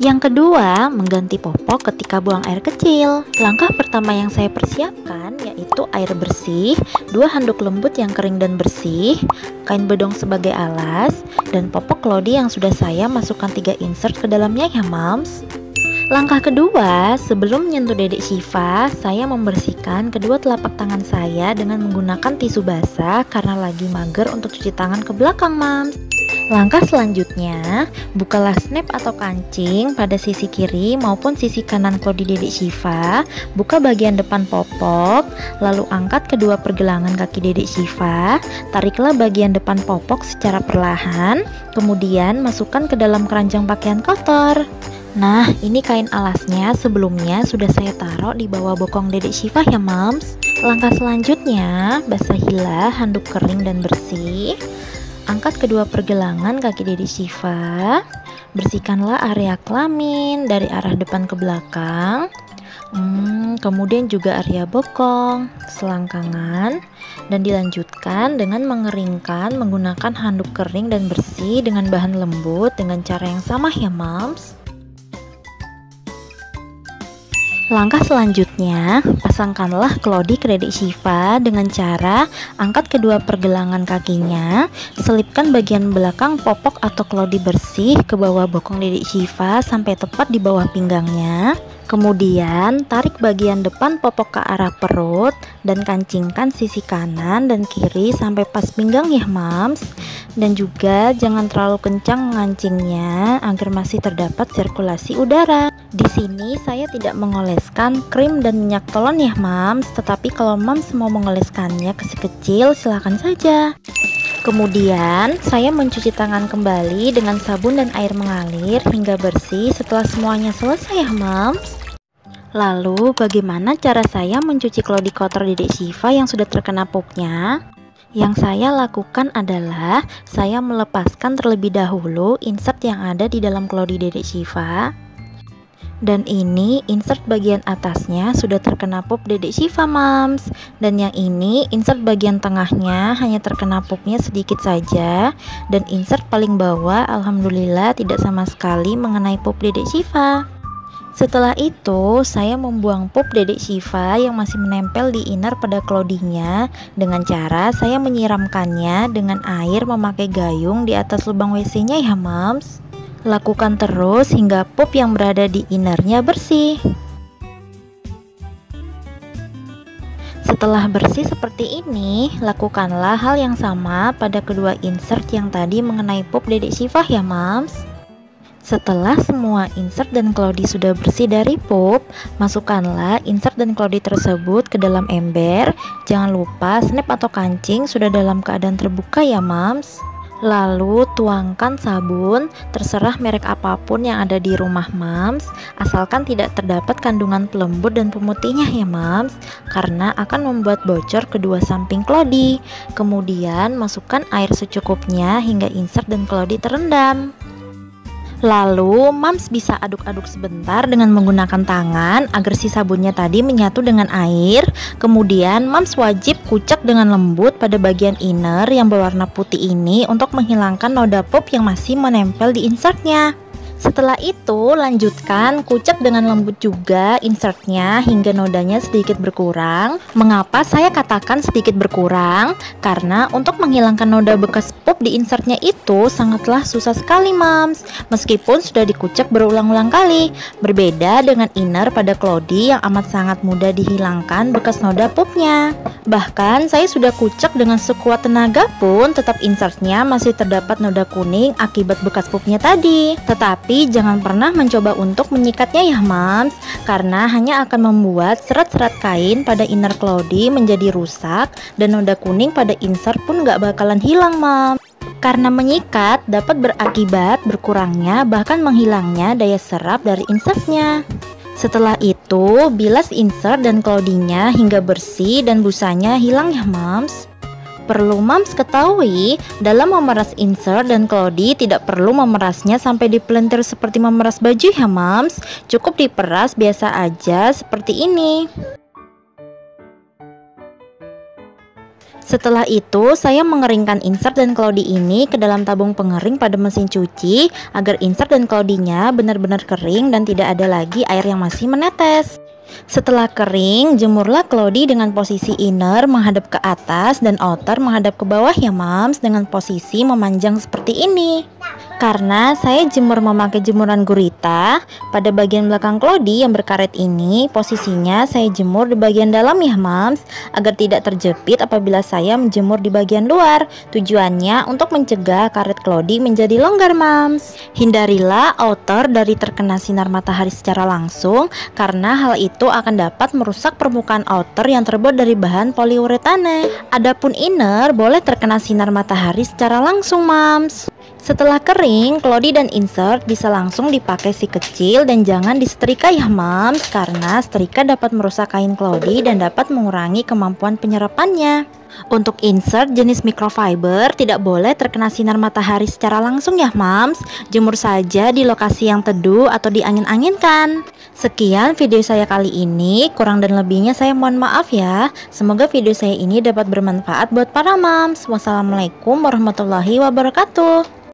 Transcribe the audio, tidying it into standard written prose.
Yang kedua, mengganti popok ketika buang air kecil. Langkah pertama yang saya persiapkan yaitu air bersih, 2 handuk lembut yang kering dan bersih, kain bedong sebagai alas, dan popok Cloudy yang sudah saya masukkan 3 insert ke dalamnya ya Moms. Langkah kedua, sebelum menyentuh dedek Shiva, saya membersihkan kedua telapak tangan saya dengan menggunakan tisu basah karena lagi mager untuk cuci tangan ke belakang Moms. Langkah selanjutnya, bukalah snap atau kancing pada sisi kiri maupun sisi kanan Cloudy dedek Shiva, buka bagian depan popok, lalu angkat kedua pergelangan kaki dedek Shiva, tariklah bagian depan popok secara perlahan, kemudian masukkan ke dalam keranjang pakaian kotor. Nah, ini kain alasnya sebelumnya sudah saya taruh di bawah bokong dedek Shiva ya Moms. Langkah selanjutnya, basahilah handuk kering dan bersih. Angkat kedua pergelangan kaki dedek Shiva. Bersihkanlah area kelamin dari arah depan ke belakang. Kemudian juga area bokong, selangkangan, dan dilanjutkan dengan mengeringkan menggunakan handuk kering dan bersih dengan bahan lembut dengan cara yang sama ya Moms. Langkah selanjutnya, pasangkanlah Cloudy ke dedek Shiva dengan cara angkat kedua pergelangan kakinya, selipkan bagian belakang popok atau Cloudy bersih ke bawah bokong dedek Shiva sampai tepat di bawah pinggangnya. Kemudian tarik bagian depan popok ke arah perut dan kancingkan sisi kanan dan kiri sampai pas pinggang ya Moms. Dan juga jangan terlalu kencang mengancingnya agar masih terdapat sirkulasi udara. Di sini saya tidak mengoleskan krim dan minyak telon ya Moms, tetapi kalau Moms mau mengoleskannya kecil-kecil silahkan saja. Kemudian saya mencuci tangan kembali dengan sabun dan air mengalir hingga bersih setelah semuanya selesai ya Moms. Lalu bagaimana cara saya mencuci Cloudy kotor dedek Shiva yang sudah terkena pupnya? Yang saya lakukan adalah saya melepaskan terlebih dahulu insert yang ada di dalam Cloudy dedek Shiva. Dan ini insert bagian atasnya sudah terkena pup dedek Shiva Moms. Dan yang ini insert bagian tengahnya hanya terkena pupnya sedikit saja. Dan insert paling bawah alhamdulillah tidak sama sekali mengenai pup dedek Shiva. Setelah itu, saya membuang pup dedek Shiva yang masih menempel di inner pada Cloudy-nya dengan cara saya menyiramkannya dengan air memakai gayung di atas lubang WC-nya ya Moms. Lakukan terus hingga pup yang berada di innernya bersih. Setelah bersih seperti ini, lakukanlah hal yang sama pada kedua insert yang tadi mengenai pup dedek Shiva ya Moms. Setelah semua insert dan Cloudy sudah bersih dari pup, masukkanlah insert dan Cloudy tersebut ke dalam ember. Jangan lupa snap atau kancing sudah dalam keadaan terbuka ya Moms. Lalu tuangkan sabun, terserah merek apapun yang ada di rumah Moms, asalkan tidak terdapat kandungan pelembut dan pemutihnya ya Moms, karena akan membuat bocor kedua samping Cloudy. Kemudian masukkan air secukupnya hingga insert dan Cloudy terendam. Lalu Moms bisa aduk-aduk sebentar dengan menggunakan tangan agar si sabunnya tadi menyatu dengan air. Kemudian Moms wajib kucek dengan lembut pada bagian inner yang berwarna putih ini untuk menghilangkan noda pup yang masih menempel di insertnya. Setelah itu lanjutkan kucek dengan lembut juga insertnya hingga nodanya sedikit berkurang. Mengapa saya katakan sedikit berkurang? Karena untuk menghilangkan noda bekas pup di insertnya itu sangatlah susah sekali Moms, meskipun sudah dikucek berulang-ulang kali. Berbeda dengan inner pada Cloudy yang amat sangat mudah dihilangkan bekas noda pupnya. Bahkan saya sudah kucek dengan sekuat tenaga pun tetap insertnya masih terdapat noda kuning akibat bekas pupnya tadi. Tetapi jangan pernah mencoba untuk menyikatnya ya Moms, karena hanya akan membuat serat-serat kain pada inner Cloudy menjadi rusak dan noda kuning pada insert pun gak bakalan hilang Moms. Karena menyikat dapat berakibat berkurangnya bahkan menghilangnya daya serap dari insertnya. Setelah itu bilas insert dan Cloudy-nya hingga bersih dan busanya hilang ya Moms. Perlu Moms ketahui, dalam memeras insert dan Cloudy tidak perlu memerasnya sampai dipelentir seperti memeras baju ya Moms. Cukup diperas biasa aja seperti ini. Setelah itu, saya mengeringkan insert dan Cloudy ini ke dalam tabung pengering pada mesin cuci agar insert dan Cloudy-nya benar-benar kering dan tidak ada lagi air yang masih menetes. Setelah kering, jemurlah Cloudy dengan posisi inner menghadap ke atas dan outer menghadap ke bawah ya mams, dengan posisi memanjang seperti ini. Karena saya jemur memakai jemuran gurita, pada bagian belakang Cloudy yang berkaret ini, posisinya saya jemur di bagian dalam ya mams, agar tidak terjepit apabila saya menjemur di bagian luar. Tujuannya untuk mencegah karet Cloudy menjadi longgar mams. Hindarilah outer dari terkena sinar matahari secara langsung, karena hal itu akan dapat merusak permukaan outer yang terbuat dari bahan poliuretane. Adapun inner boleh terkena sinar matahari secara langsung mams. Setelah kering, Cloudy dan insert bisa langsung dipakai si kecil dan jangan disetrika ya mams, karena setrika dapat merusak kain Cloudy dan dapat mengurangi kemampuan penyerapannya. Untuk insert jenis microfiber tidak boleh terkena sinar matahari secara langsung ya mams, jemur saja di lokasi yang teduh atau diangin-anginkan. Sekian video saya kali ini, kurang dan lebihnya saya mohon maaf ya. Semoga video saya ini dapat bermanfaat buat para mams. Wassalamualaikum warahmatullahi wabarakatuh.